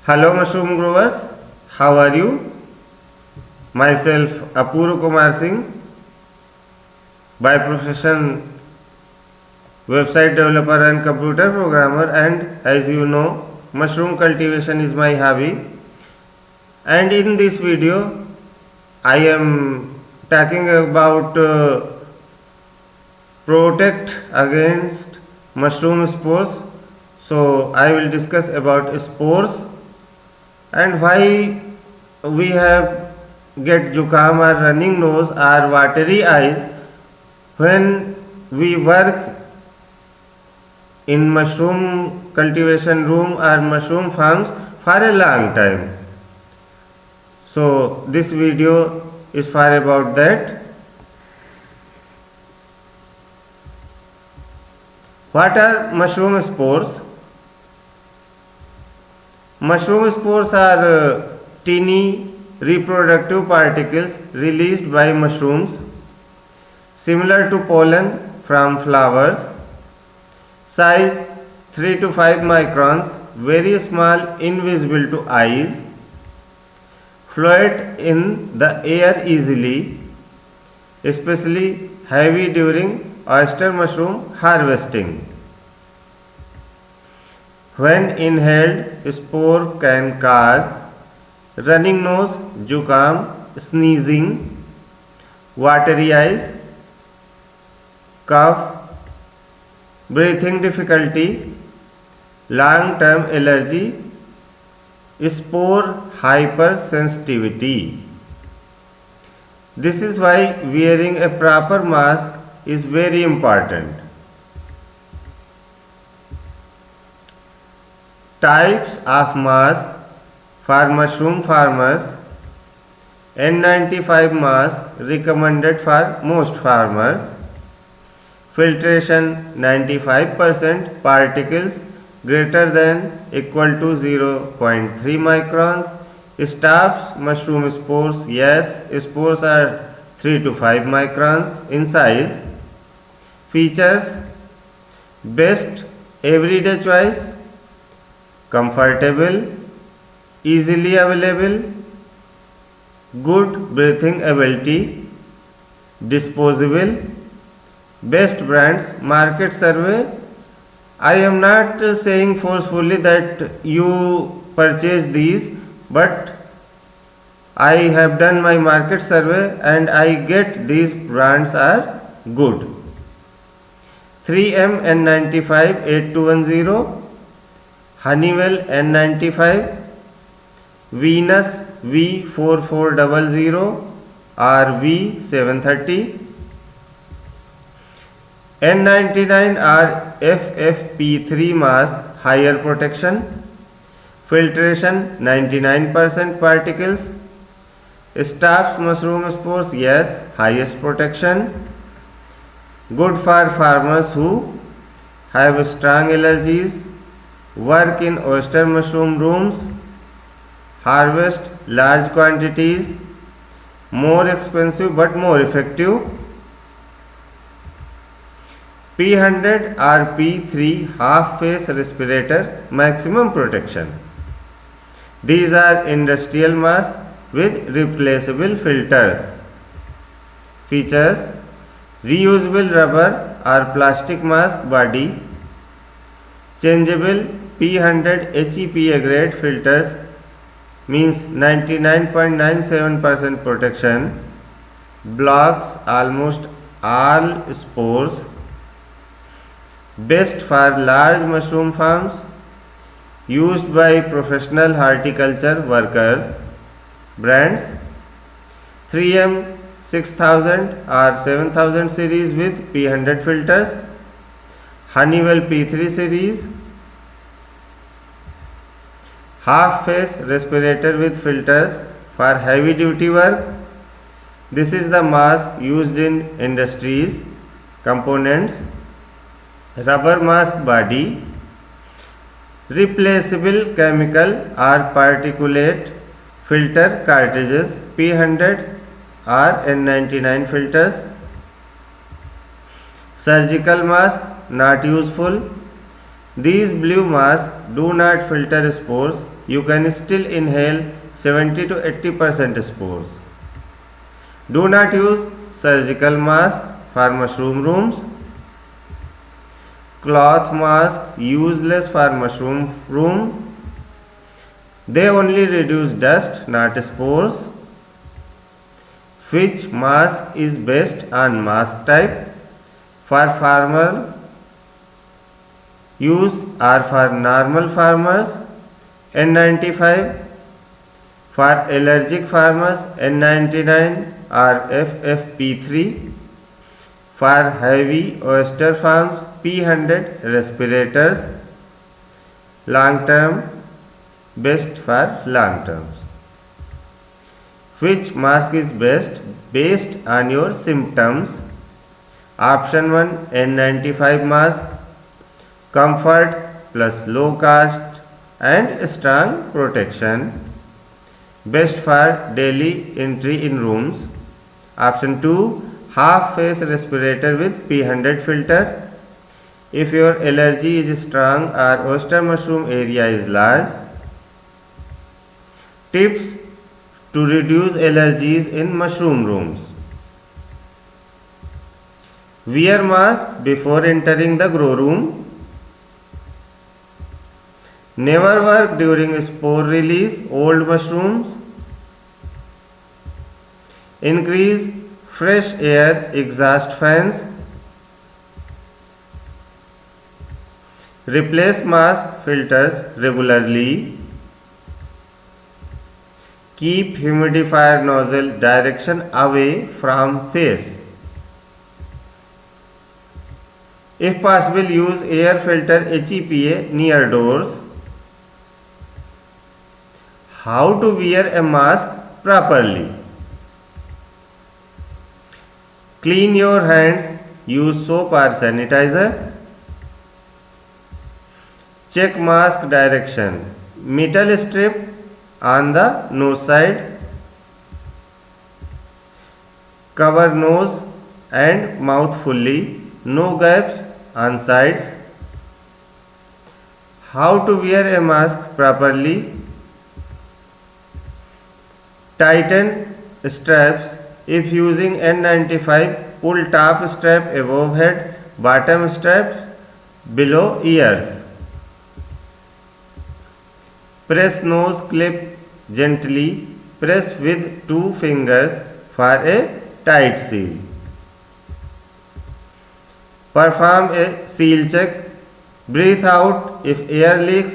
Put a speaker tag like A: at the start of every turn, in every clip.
A: Hello mushroom growers, how are you? Myself Apurva Kumar Singh, by profession website developer and computer programmer, and as you know, mushroom cultivation is my hobby. And in this video I am talking about protect against mushroom spores. So I will discuss about spores and why we have get jukam or running nose or watery eyes when we work in mushroom cultivation room or mushroom farms for a long time. So this video is for about that. What are mushroom spores? Mushroom spores are teeny reproductive particles released by mushrooms, similar to pollen from flowers. Size 3 to 5 microns, very small, invisible to eyes. Float in the air easily, especially heavy during oyster mushroom harvesting. When inhaled, spore can cause running nose, jukam, sneezing, watery eyes, cough, breathing difficulty, long-term allergy, spore hypersensitivity. This is why wearing a proper mask is very important. Types of mask for mushroom farmers. N95 mask recommended for most farmers. Filtration 95%, particles greater than equal to 0.3 microns. Stops mushroom spores. Yes, spores are 3 to 5 microns in size. Features: best everyday choice, comfortable, easily available, good breathing ability, disposable. Best brands. Market survey. I am not saying forcefully that you purchase these, but I have done my market survey and I get these brands are good. 3M N95 8210, Honeywell N95, Venus V4400 or V730, N99 or FFP3 mask, higher protection. Filtration 99%, particles. Stops mushroom spores. Yes, highest protection. Good for farmers who have strong allergies, work in oyster mushroom rooms, harvest large quantities. More expensive but more effective. P100 or P3 half face respirator, maximum protection. These are industrial masks with replaceable filters. Features: reusable rubber or plastic mask body, changeable P100 HEPA grade filters, means 99.97% protection, blocks almost all spores. Best for large mushroom farms, used by professional horticulture workers. Brands: 3M 6000 or 7000 series with P100 filters, Honeywell P3 series, half face respirator with filters for heavy duty work. This is the mask used in industries. Components: rubber mask body, replaceable chemical or particulate filter cartridges, P100 or N99 filters. Surgical mask not useful. These blue masks do not filter spores you can still inhale 70 to 80% spores. Do not use surgical mask for mushroom rooms. Cloth mask useless for mushroom room. They only reduce dust, not spores. Which mask is best on mask type? For farmer use or for normal farmers, N95. For allergic farmers, N99 or FFP3. For heavy oyster farms, P100 respirators. Long term, best for long terms. Which mask is best based on your symptoms? Option 1, N95 mask, comfort plus low cost and strong protection, best for daily entry in rooms. Option 2, half face respirator with P100 filter. If your allergy is strong or oyster mushroom area is large. Tips to reduce allergies in mushroom rooms. Wear mask before entering the grow room. Never work during spore release old mushrooms. Increase fresh air exhaust fans. Replace mask filters regularly. Keep humidifier nozzle direction away from face. If possible, use air filter HEPA near doors. How to wear a mask properly? Clean your hands, use soap or sanitizer. Check mask direction. Metal strip on the nose side. Cover nose and mouth fully, no gaps on sides. How to wear a mask properly? Tighten straps. If using N95, pull top strap above head, bottom straps below ears. Press nose clip gently. Press with 2 fingers for a tight seal. Perform a seal check. Breathe out if air leaks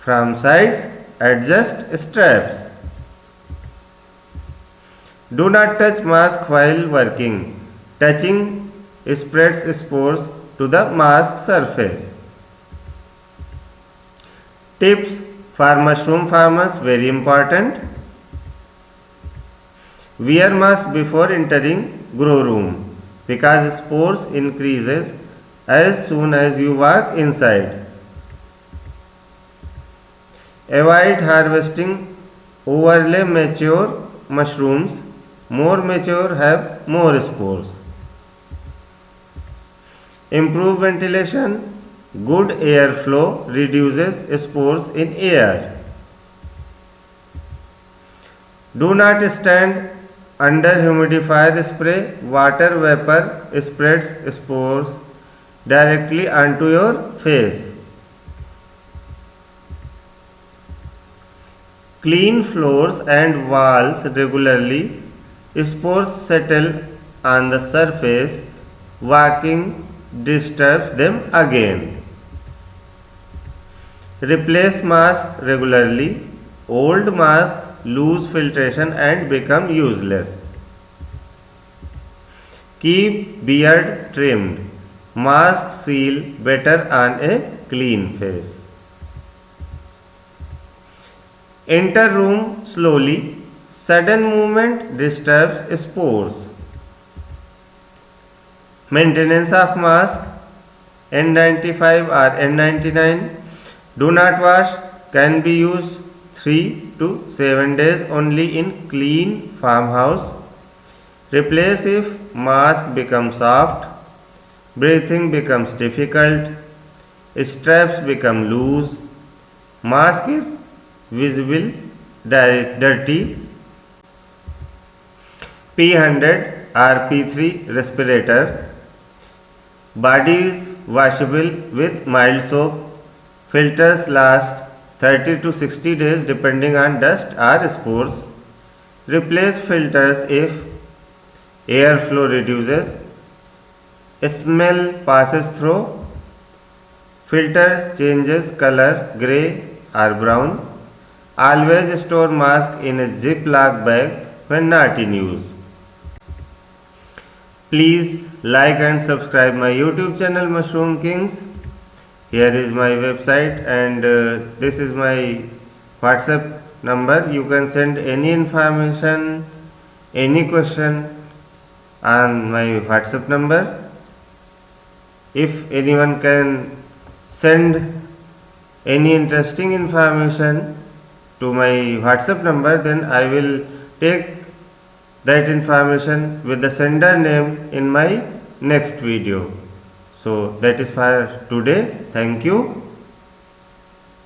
A: from sides. Adjust straps. Do not touch mask while working. Touching spreads spores to the mask surface. Tips for mushroom farmers, very important. Wear mask before entering grow room because spores increases as soon as you walk inside. Avoid harvesting overly mature mushrooms. More mature have more spores. Improve ventilation. Good airflow reduces spores in air. Do not stand under humidifier spray. Water vapor spreads spores directly onto your face. Clean floors and walls regularly. Spores settle on the surface. Walking disturbs them again. Replace mask regularly. Old masks lose filtration and become useless. Keep beard trimmed. Mask seal better on a clean face. Enter room slowly. Sudden movement disturbs spores. Maintenance of mask. N95 or N99. Do not wash. Can be used 3 to 7 days only in clean farmhouse. Replace if mask becomes soft, breathing becomes difficult, straps become loose, mask is visible dirty. P100 RP3 respirator. Body is washable with mild soap. Filters last 30 to 60 days depending on dust or spores. Replace filters if airflow reduces, smell passes through, filter changes color gray or brown. Always store mask in a Ziploc bag when not in use. Please like and subscribe my YouTube channel Mushroom Kings. Here is my website and this is my WhatsApp number. You can send any information, any question on my WhatsApp number. If anyone can send any interesting information to my WhatsApp number, then I will take that information with the sender name in my next video. So that is for today. Thank you.